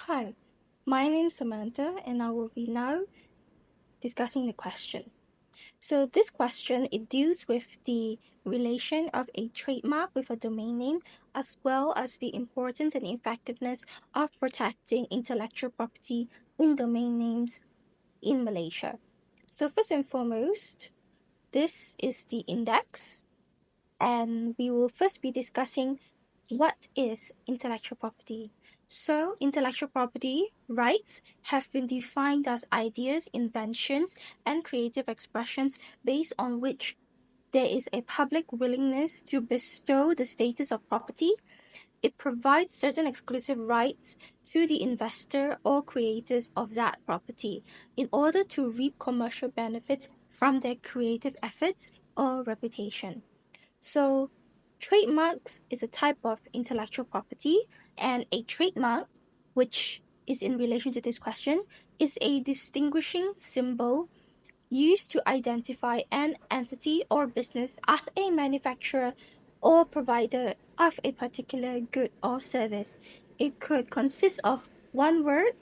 Hi, my name is Samantha and I will be now discussing the question. So this question, it deals with the relation of a trademark with a domain name as well as the importance and effectiveness of protecting intellectual property in domain names in Malaysia. So first and foremost, this is the index and we will first be discussing what is intellectual property. So, intellectual property rights have been defined as ideas, inventions, and creative expressions based on which there is a public willingness to bestow the status of property. It provides certain exclusive rights to the investor or creators of that property in order to reap commercial benefits from their creative efforts or reputation. So, trademarks is a type of intellectual property, and a trademark, which is in relation to this question, is a distinguishing symbol used to identify an entity or business as a manufacturer or provider of a particular good or service. It could consist of one word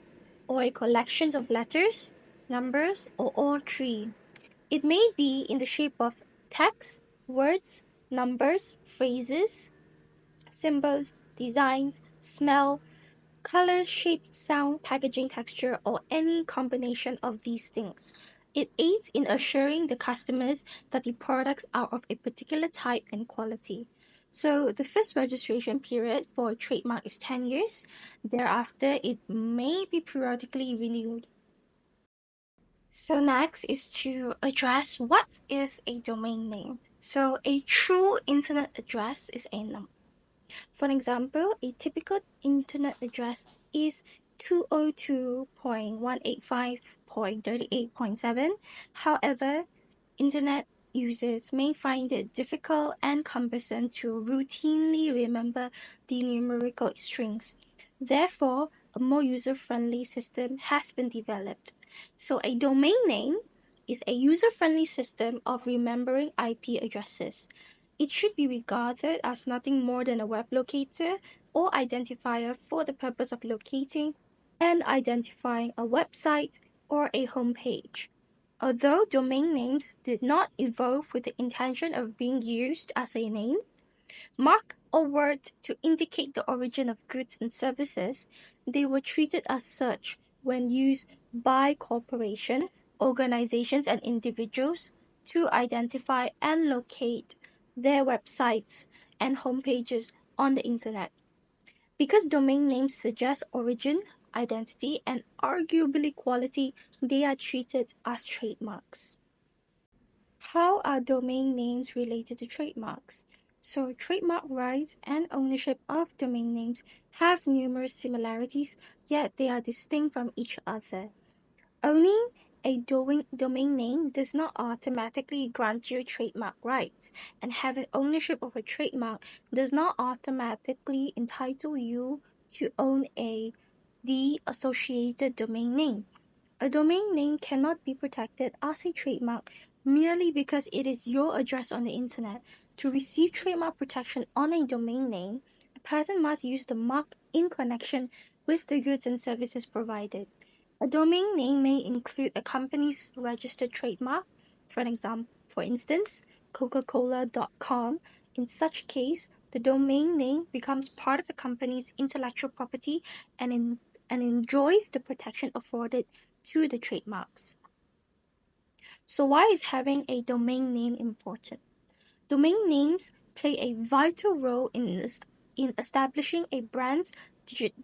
or a collection of letters, numbers, or all three. It may be in the shape of text, words, numbers, phrases, symbols, designs, smell, colors, shape, sound, packaging texture, or any combination of these things. It aids in assuring the customers that the products are of a particular type and quality. So, the first registration period for a trademark is 10 years. Thereafter, it may be periodically renewed. So next is to address what is a domain name. So a true internet address is a number. For example, a typical internet address is 202.185.38.7. However, internet users may find it difficult and cumbersome to routinely remember the numerical strings. Therefore, a more user-friendly system has been developed. So a domain name is a user-friendly system of remembering IP addresses. It should be regarded as nothing more than a web locator or identifier for the purpose of locating and identifying a website or a homepage. Although domain names did not evolve with the intention of being used as a name, mark or word to indicate the origin of goods and services, they were treated as such when used by corporation, organizations, and individuals to identify and locate their websites and homepages on the internet. Because domain names suggest origin, identity, and arguably quality, they are treated as trademarks. How are domain names related to trademarks? So, trademark rights and ownership of domain names have numerous similarities, yet they are distinct from each other. Owning a domain name does not automatically grant you trademark rights, and having ownership of a trademark does not automatically entitle you to own the associated domain name. A domain name cannot be protected as a trademark merely because it is your address on the internet. To receive trademark protection on a domain name, a person must use the mark in connection with the goods and services provided. A domain name may include a company's registered trademark, for instance, Coca-Cola.com. In such case, the domain name becomes part of the company's intellectual property and enjoys the protection afforded to the trademarks. So why is having a domain name important? Domain names play a vital role in establishing a brand's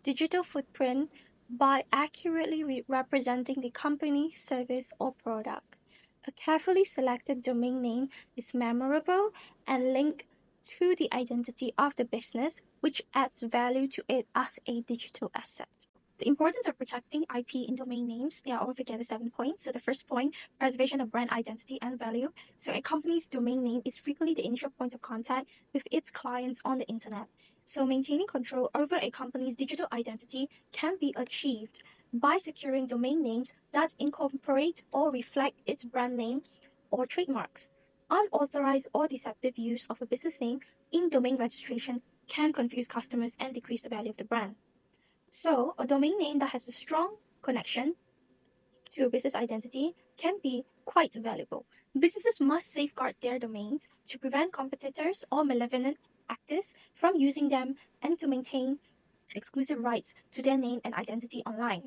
digital footprint by accurately representing the company, service, or product. A carefully selected domain name is memorable and linked to the identity of the business, which adds value to it as a digital asset. The importance of protecting IP in domain names, there are altogether 7 points. So the first point, preservation of brand identity and value. So a company's domain name is frequently the initial point of contact with its clients on the internet. So maintaining control over a company's digital identity can be achieved by securing domain names that incorporate or reflect its brand name or trademarks. Unauthorized or deceptive use of a business name in domain registration can confuse customers and decrease the value of the brand. So, a domain name that has a strong connection to a business identity can be quite valuable. Businesses must safeguard their domains to prevent competitors or malevolent actors from using them and to maintain exclusive rights to their name and identity online.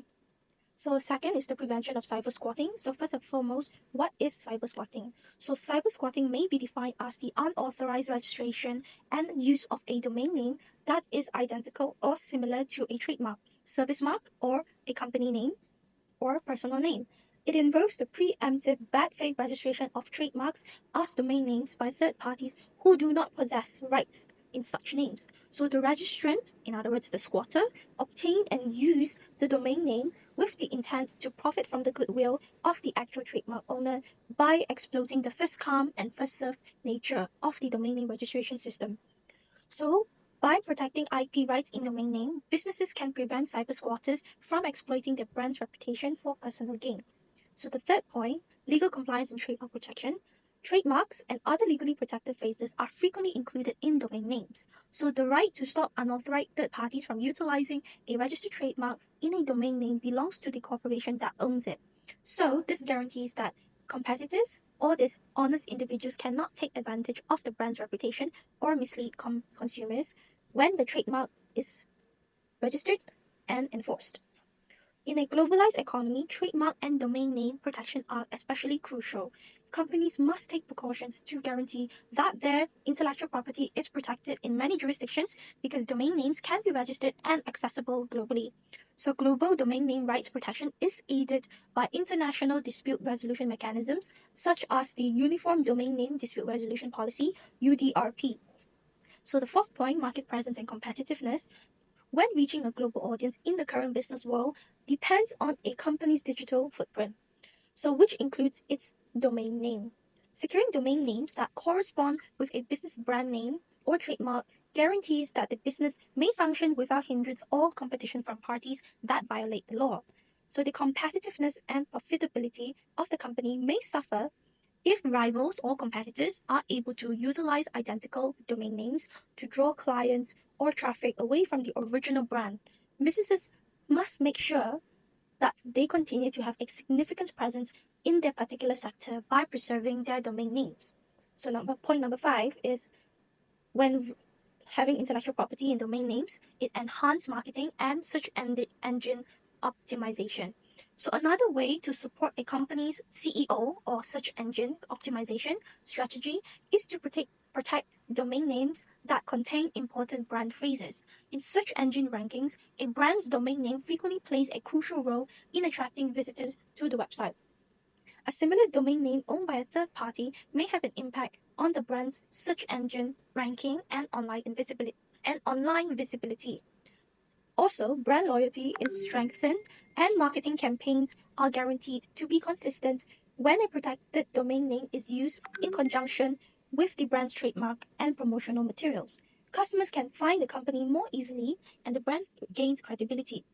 So second is the prevention of cyber squatting. So first and foremost, what is cyber squatting? So cyber squatting may be defined as the unauthorized registration and use of a domain name that is identical or similar to a trademark, service mark, or a company name or personal name. It involves the preemptive bad faith registration of trademarks as domain names by third parties who do not possess rights in such names. So the registrant, in other words the squatter, obtain and use the domain name with the intent to profit from the goodwill of the actual trademark owner by exploiting the first come and first served nature of the domain name registration system. So, by protecting IP rights in domain name, businesses can prevent cyber squatters from exploiting their brand's reputation for personal gain. So, the third point, legal compliance and trademark protection. Trademarks and other legally protected phrases are frequently included in domain names. So, the right to stop unauthorized third parties from utilizing a registered trademark in a domain name belongs to the corporation that owns it. So, this guarantees that competitors or dishonest individuals cannot take advantage of the brand's reputation or mislead consumers when the trademark is registered and enforced. In a globalized economy, trademark and domain name protection are especially crucial. Companies must take precautions to guarantee that their intellectual property is protected in many jurisdictions because domain names can be registered and accessible globally. So, global domain name rights protection is aided by international dispute resolution mechanisms such as the Uniform Domain Name Dispute Resolution Policy (UDRP). So, the fourth point, market presence and competitiveness, when reaching a global audience in the current business world depends on a company's digital footprint, so which includes its domain name. Securing domain names that correspond with a business brand name or trademark guarantees that the business may function without hindrance or competition from parties that violate the law. So the competitiveness and profitability of the company may suffer if rivals or competitors are able to utilize identical domain names to draw clients or traffic away from the original brand. Businesses must make sure that they continue to have a significant presence in their particular sector by preserving their domain names. So point number 5 is when having intellectual property in domain names, it enhances marketing and search engine optimization. So another way to support a company's SEO or search engine optimization strategy is to protect domain names that contain important brand phrases. In search engine rankings, a brand's domain name frequently plays a crucial role in attracting visitors to the website. A similar domain name owned by a third party may have an impact on the brand's search engine ranking and online visibility. Also, brand loyalty is strengthened and marketing campaigns are guaranteed to be consistent when a protected domain name is used in conjunction with the brand's trademark and promotional materials. Customers can find the company more easily and the brand gains credibility.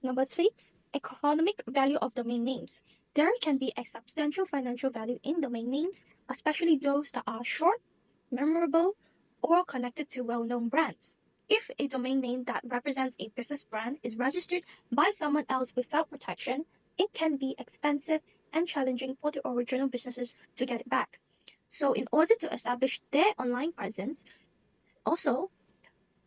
Number 6, economic value of domain names. There can be a substantial financial value in domain names, especially those that are short, memorable, or connected to well-known brands. If a domain name that represents a business brand is registered by someone else without protection, it can be expensive and challenging for the original businesses to get it back. So, in order to establish their online presence, also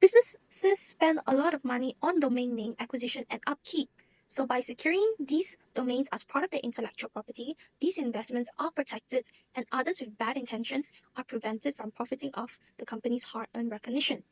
businesses spend a lot of money on domain name acquisition and upkeep. So by securing these domains as part of their intellectual property, these investments are protected and others with bad intentions are prevented from profiting off the company's hard-earned recognition.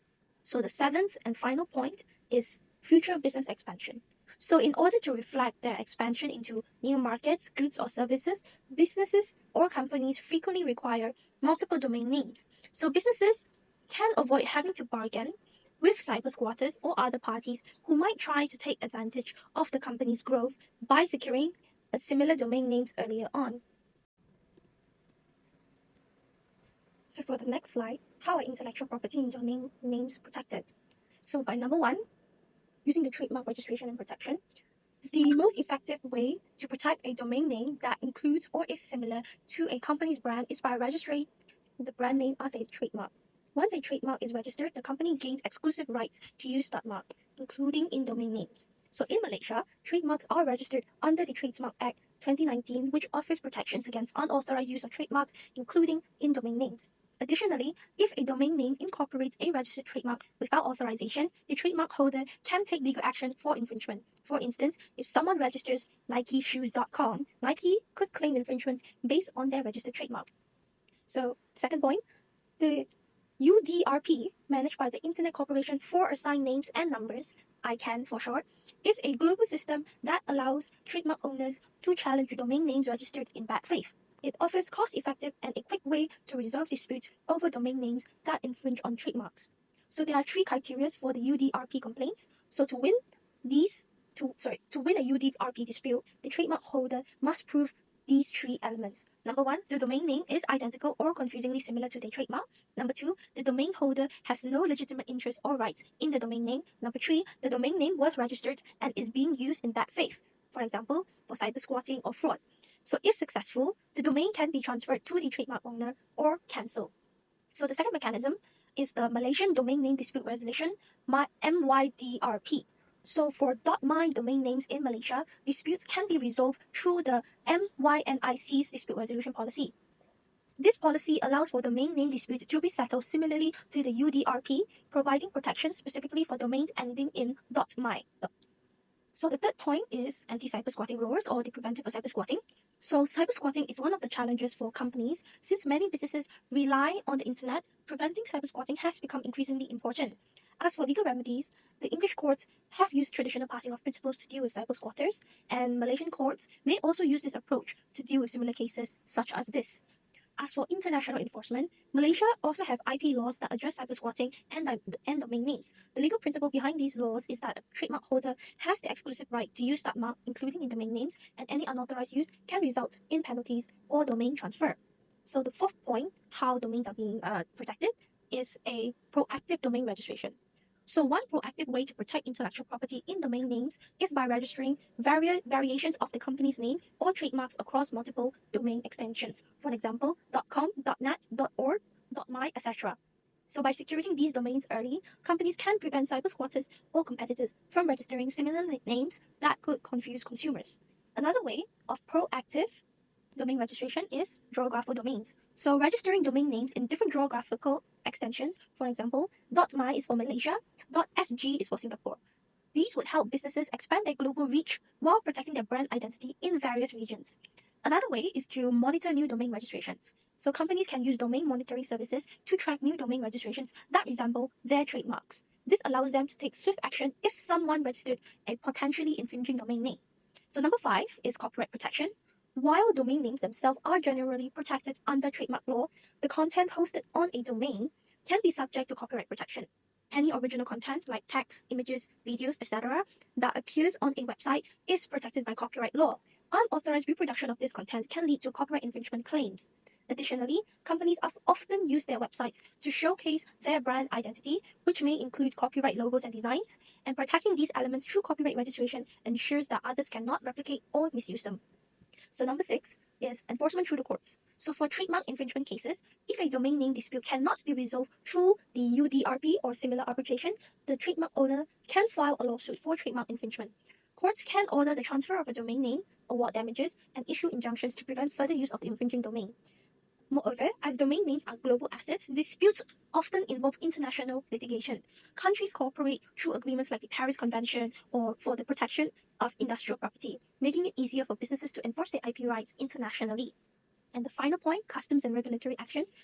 So the seventh and final point is future business expansion. So in order to reflect their expansion into new markets, goods or services, businesses or companies frequently require multiple domain names. So businesses can avoid having to bargain with cyber squatters or other parties who might try to take advantage of the company's growth by securing a similar domain names earlier on. So for the next slide, how are intellectual property and domain names protected? So by number 1, using the trademark registration and protection. The most effective way to protect a domain name that includes or is similar to a company's brand is by registering the brand name as a trademark. Once a trademark is registered, the company gains exclusive rights to use that mark. including in domain names. So in Malaysia, trademarks are registered under the Trademark Act 2019, which offers protections against unauthorized use of trademarks, including in domain names. Additionally, if a domain name incorporates a registered trademark without authorization, the trademark holder can take legal action for infringement. For instance, if someone registers NikeShoes.com, Nike could claim infringement based on their registered trademark. So, second point, the UDRP, managed by the Internet Corporation for Assigned Names and Numbers, ICANN for short, is a global system that allows trademark owners to challenge domain names registered in bad faith. It offers cost-effective and a quick way to resolve disputes over domain names that infringe on trademarks. So there are three criteria for the UDRP complaints. So to win a UDRP dispute, the trademark holder must prove these three elements. Number one, the domain name is identical or confusingly similar to the trademark. Number two, the domain holder has no legitimate interest or rights in the domain name. Number three, the domain name was registered and is being used in bad faith, for example, for cyber squatting or fraud. So if successful, the domain can be transferred to the trademark owner or cancelled. So the second mechanism is the Malaysian Domain Name Dispute Resolution, MYDRP. So for .my domain names in Malaysia, disputes can be resolved through the MYNIC's dispute resolution policy. This policy allows for domain name disputes to be settled similarly to the UDRP, providing protection specifically for domains ending in .my. So the third point is anti-cyber squatting laws, or the preventive of cyber squatting. So cyber squatting is one of the challenges for companies. Since many businesses rely on the internet, preventing cyber squatting has become increasingly important. As for legal remedies, the English courts have used traditional passing of principles to deal with cyber squatters, and Malaysian courts may also use this approach to deal with similar cases such as this. As for international enforcement, Malaysia also have IP laws that address cyber squatting and domain names. The legal principle behind these laws is that a trademark holder has the exclusive right to use that mark, including in domain names, and any unauthorized use can result in penalties or domain transfer. So the fourth point, how domains are being protected, is a proactive domain registration. So one proactive way to protect intellectual property in domain names is by registering variations of the company's name or trademarks across multiple domain extensions. For example, .com, .net, .org, .my, etc. So by securing these domains early, companies can prevent cyber squatters or competitors from registering similar names that could confuse consumers. Another way of proactive domain registration is geographical domains. So registering domain names in different geographical extensions, for example, .my is for Malaysia, .sg is for Singapore. These would help businesses expand their global reach while protecting their brand identity in various regions. Another way is to monitor new domain registrations. So companies can use domain monitoring services to track new domain registrations that resemble their trademarks. This allows them to take swift action if someone registered a potentially infringing domain name. So number 5 is copyright protection. While domain names themselves are generally protected under trademark law, the content hosted on a domain can be subject to copyright protection. Any original content like text, images, videos, etc. that appears on a website is protected by copyright law. Unauthorized reproduction of this content can lead to copyright infringement claims. Additionally, companies often use their websites to showcase their brand identity, which may include copyright logos and designs, and protecting these elements through copyright registration ensures that others cannot replicate or misuse them. So number 6 is enforcement through the courts. So for trademark infringement cases, if a domain name dispute cannot be resolved through the UDRP or similar arbitration, the trademark owner can file a lawsuit for trademark infringement. Courts can order the transfer of a domain name, award damages, and issue injunctions to prevent further use of the infringing domain. Moreover, as domain names are global assets, disputes often involve international litigation. Countries cooperate through agreements like the Paris Convention or for the protection of industrial property, making it easier for businesses to enforce their IP rights internationally. And the final point, customs and regulatory actions.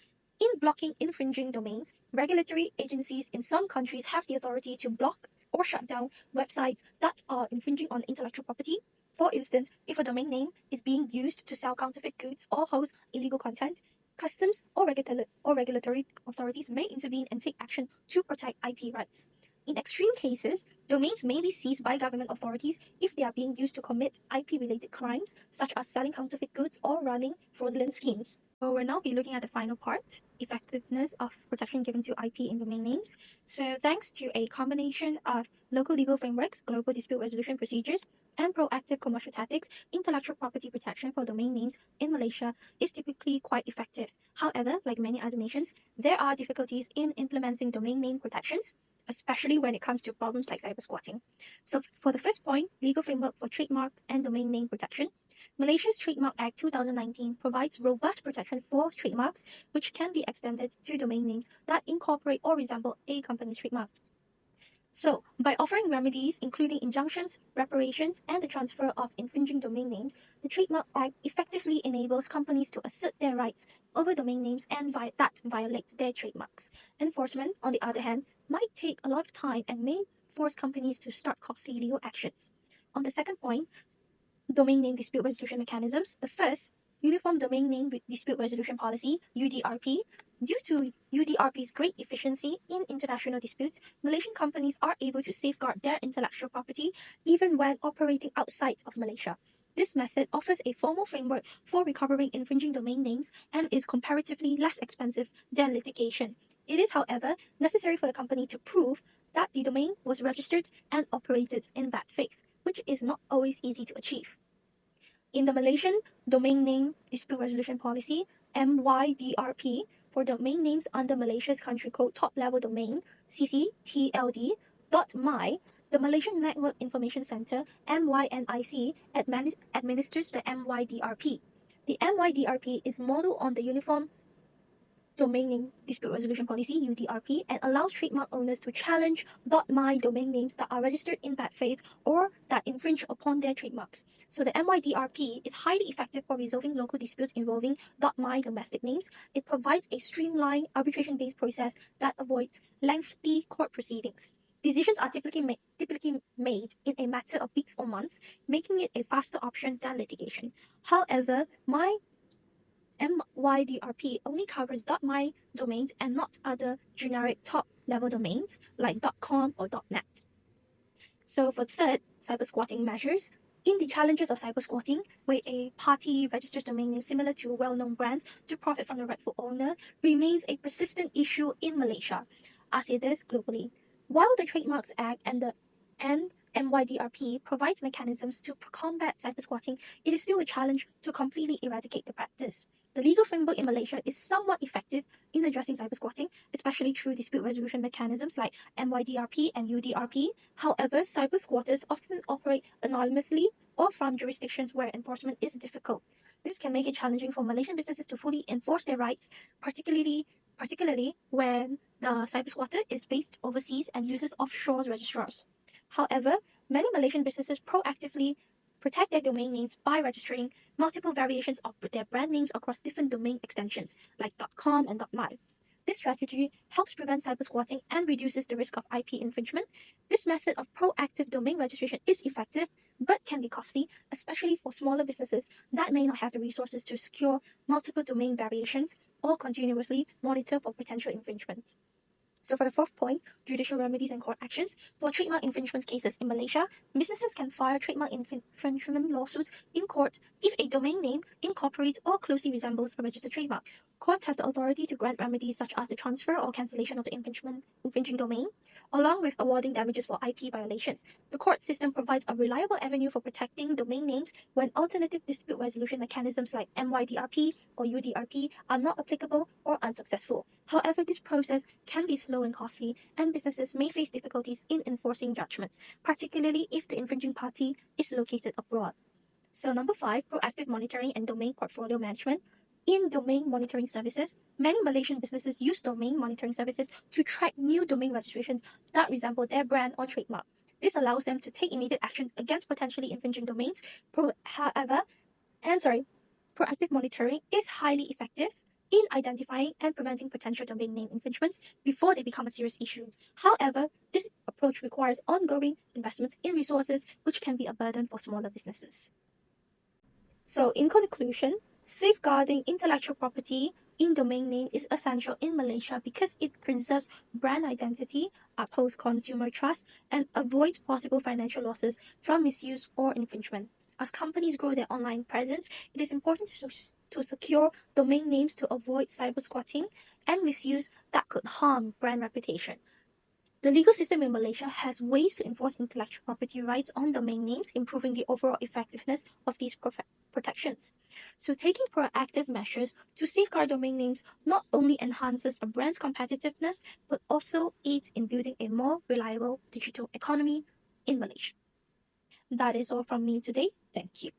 In blocking infringing domains, regulatory agencies in some countries have the authority to block or shut down websites that are infringing on intellectual property. For instance, if a domain name is being used to sell counterfeit goods or host illegal content, customs or regulatory authorities may intervene and take action to protect IP rights. In extreme cases, domains may be seized by government authorities if they are being used to commit IP-related crimes, such as selling counterfeit goods or running fraudulent schemes. So we'll now be looking at the final part, effectiveness of protection given to IP in domain names. So thanks to a combination of local legal frameworks, global dispute resolution procedures, and proactive commercial tactics, intellectual property protection for domain names in Malaysia is typically quite effective. However, like many other nations, there are difficulties in implementing domain name protections. especially when it comes to problems like cyber squatting. So for the first point, legal framework for trademark and domain name protection, Malaysia's Trademark Act 2019 provides robust protection for trademarks, which can be extended to domain names that incorporate or resemble a company's trademark. So, by offering remedies including injunctions, reparations, and the transfer of infringing domain names, the Trademark Act effectively enables companies to assert their rights over domain names and that violate their trademarks. Enforcement, on the other hand, might take a lot of time and may force companies to start costly legal actions. On the second point, domain name dispute resolution mechanisms. The first, Uniform Domain Name Dispute Resolution Policy, UDRP. Due to UDRP's great efficiency in international disputes, Malaysian companies are able to safeguard their intellectual property even when operating outside of Malaysia. This method offers a formal framework for recovering infringing domain names and is comparatively less expensive than litigation. It is, however, necessary for the company to prove that the domain was registered and operated in bad faith, which is not always easy to achieve. In the Malaysian Domain Name Dispute Resolution Policy, MYDRP, for domain names under Malaysia's country code top level domain, CCTLD.my, the Malaysian Network Information Centre, MYNIC, administers the MYDRP. The MYDRP is modeled on the Uniform Domain Name Dispute Resolution Policy, UDRP, and allows trademark owners to challenge .my domain names that are registered in bad faith or that infringe upon their trademarks. So the MYDRP is highly effective for resolving local disputes involving .my domestic names. It provides a streamlined arbitration-based process that avoids lengthy court proceedings. Decisions are typically made in a matter of weeks or months, making it a faster option than litigation. However, MYDRP only covers .my domains and not other generic top-level domains like .com or .net. So for third, cyber squatting measures. In the challenges of cyber squatting, where a party registers domain names similar to well-known brands to profit from the rightful owner, remains a persistent issue in Malaysia, as it is globally. While the Trademarks Act and MYDRP provides mechanisms to combat cyber squatting, it is still a challenge to completely eradicate the practice. The legal framework in Malaysia is somewhat effective in addressing cyber squatting, especially through dispute resolution mechanisms like MYDRP and UDRP. However, cyber squatters often operate anonymously or from jurisdictions where enforcement is difficult. This can make it challenging for Malaysian businesses to fully enforce their rights, particularly when the cyber squatter is based overseas and uses offshore registrars. However, many Malaysian businesses proactively protect their domain names by registering multiple variations of their brand names across different domain extensions like .com and .my. This strategy helps prevent cyber squatting and reduces the risk of IP infringement. This method of proactive domain registration is effective but can be costly, especially for smaller businesses that may not have the resources to secure multiple domain variations or continuously monitor for potential infringement. So for the fourth point, judicial remedies and court actions. For trademark infringement cases in Malaysia, businesses can file trademark infringement lawsuits in court if a domain name incorporates or closely resembles a registered trademark. Courts have the authority to grant remedies such as the transfer or cancellation of the infringing domain, along with awarding damages for IP violations. The court system provides a reliable avenue for protecting domain names when alternative dispute resolution mechanisms like MYDRP or UDRP are not applicable or unsuccessful. However, this process can be slow and costly, and businesses may face difficulties in enforcing judgments, particularly if the infringing party is located abroad. So number 5, proactive monitoring and domain portfolio management. In domain monitoring services, many Malaysian businesses use domain monitoring services to track new domain registrations that resemble their brand or trademark. This allows them to take immediate action against potentially infringing domains. Proactive monitoring is highly effective in identifying and preventing potential domain name infringements before they become a serious issue. However, this approach requires ongoing investments in resources, which can be a burden for smaller businesses. So, in conclusion, safeguarding intellectual property in domain name is essential in Malaysia because it preserves brand identity, upholds consumer trust, and avoids possible financial losses from misuse or infringement. As companies grow their online presence, it is important to secure domain names to avoid cyber squatting and misuse that could harm brand reputation. The legal system in Malaysia has ways to enforce intellectual property rights on domain names, improving the overall effectiveness of these protections. So, taking proactive measures to safeguard domain names not only enhances a brand's competitiveness, but also aids in building a more reliable digital economy in Malaysia. That is all from me today. Thank you.